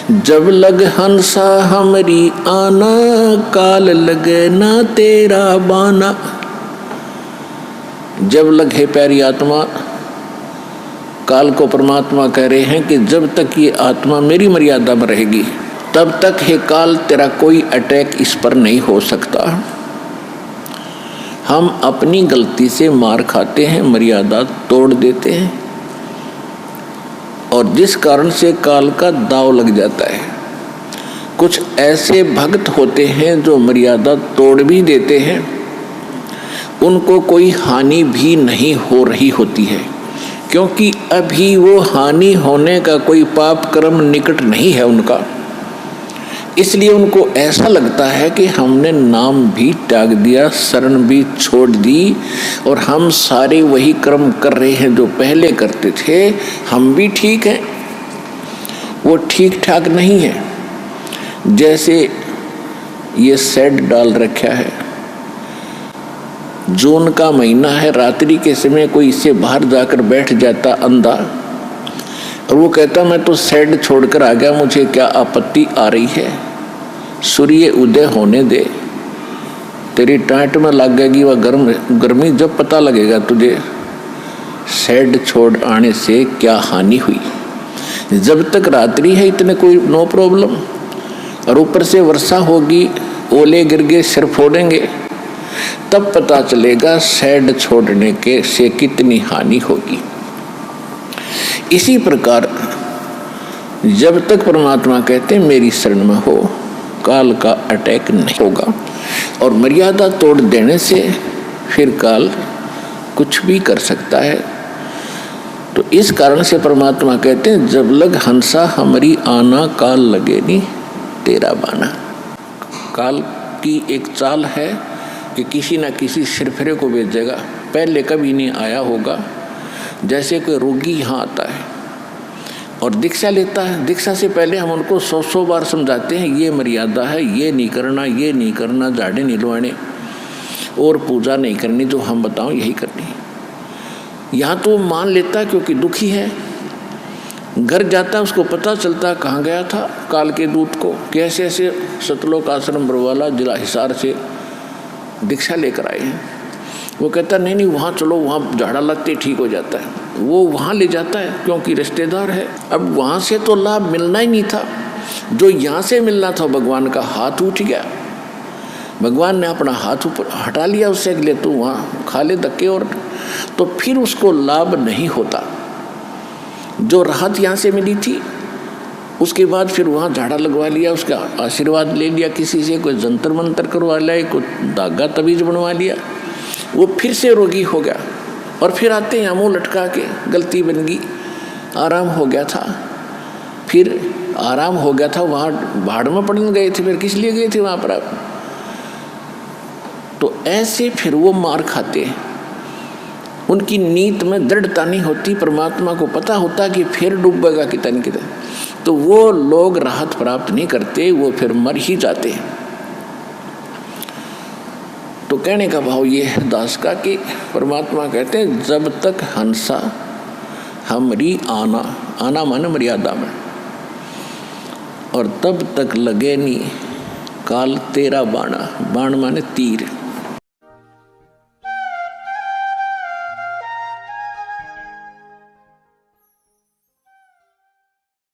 जब लग हंसा हमरी आना, काल लगे ना तेरा बाना। जब लग है प्यारी आत्मा, काल को परमात्मा कह रहे हैं कि जब तक ये आत्मा मेरी मर्यादा में रहेगी तब तक हे काल तेरा कोई अटैक इस पर नहीं हो सकता। हम अपनी गलती से मार खाते हैं, मर्यादा तोड़ देते हैं और जिस कारण से काल का दाव लग जाता है। कुछ ऐसे भक्त होते हैं जो मर्यादा तोड़ भी देते हैं, उनको कोई हानि भी नहीं हो रही होती है, क्योंकि अभी वो हानि होने का कोई पाप कर्म निकट नहीं है उनका। इसलिए उनको ऐसा लगता है कि हमने नाम भी त्याग दिया, शरण भी छोड़ दी और हम सारे वही कर्म कर रहे हैं जो पहले करते थे, हम भी ठीक हैं। वो ठीक ठाक नहीं है। जैसे ये शेड डाल रखा है, जून का महीना है, रात्रि के समय कोई इससे बाहर जाकर बैठ जाता अंधा और वो कहता मैं तो शेड छोड़कर आ गया, मुझे क्या आपत्ति आ रही है, सूर्य उदय होने दे, तेरी टाट में लगेगी वह गर्मी, जब पता लगेगा तुझे शेड छोड़ आने से क्या हानि हुई। जब तक रात्रि है इतने कोई नो प्रॉब्लम, और ऊपर से वर्षा होगी, ओले गिर गए, सिर फोड़ेंगे, तब पता चलेगा शेड छोड़ने के से कितनी हानि होगी। इसी प्रकार जब तक परमात्मा कहते हैं मेरी शरण में हो, काल का अटैक नहीं होगा। और मर्यादा तोड़ देने से फिर काल कुछ भी कर सकता है। तो इस कारण से परमात्मा कहते हैं जब लग हंसा हमारी आना, काल लगे नी तेरा बाना। काल की एक चाल है कि किसी न किसी सिरफिरे को भेजेगा, पहले कभी नहीं आया होगा। जैसे कोई रोगी यहाँ आता है और दीक्षा लेता है, दीक्षा से पहले हम उनको 100 बार समझाते हैं ये मर्यादा है, ये नहीं करना, ये नहीं करना, झाड़े नहीं लुआने और पूजा नहीं करनी, जो हम बताओ यही करनी। यहाँ तो मान लेता क्योंकि दुखी है, घर जाता उसको पता चलता कहाँ गया था काल के दूत को, कैसे ऐसे सतलोक आश्रम बरवाला जिला हिसार से दीक्षा लेकर आए हैं। वो कहता नहीं वहाँ चलो, वहाँ झाड़ा लगते ठीक हो जाता है। वो वहाँ ले जाता है क्योंकि रिश्तेदार है। अब वहाँ से तो लाभ मिलना ही नहीं था, जो यहाँ से मिलना था भगवान का हाथ उठ गया, भगवान ने अपना हाथ ऊपर हटा लिया उससे, अगले तो वहाँ खा ले धक्के, और तो फिर उसको लाभ नहीं होता। जो राहत यहाँ से मिली थी उसके बाद फिर वहाँ झाड़ा लगवा लिया, उसका आशीर्वाद ले लिया किसी से, कोई जंतर मंतर करवा लिया, कोई धागा तबीज बनवा लिया, वो फिर से रोगी हो गया। और फिर आते हैं मुँह लटका के, गलती बन गई, आराम हो गया था, फिर आराम हो गया था, वहाँ भाड़ में पड़ने गए थे, फिर किस लिए गए थे वहाँ पर आप। तो ऐसे फिर वो मार खाते हैं, उनकी नीत में दृढ़ता नहीं होती, परमात्मा को पता होता कि फिर डूबेगा कितने कितने, तो वो लोग राहत प्राप्त नहीं करते, वो फिर मर ही जाते हैं। तो कहने का भाव ये है दास का कि परमात्मा कहते हैं जब तक हंसा हमरी आना, आना माने मर्यादा में, और तब तक लगे नी काल तेरा बाणा, बाण माने तीर।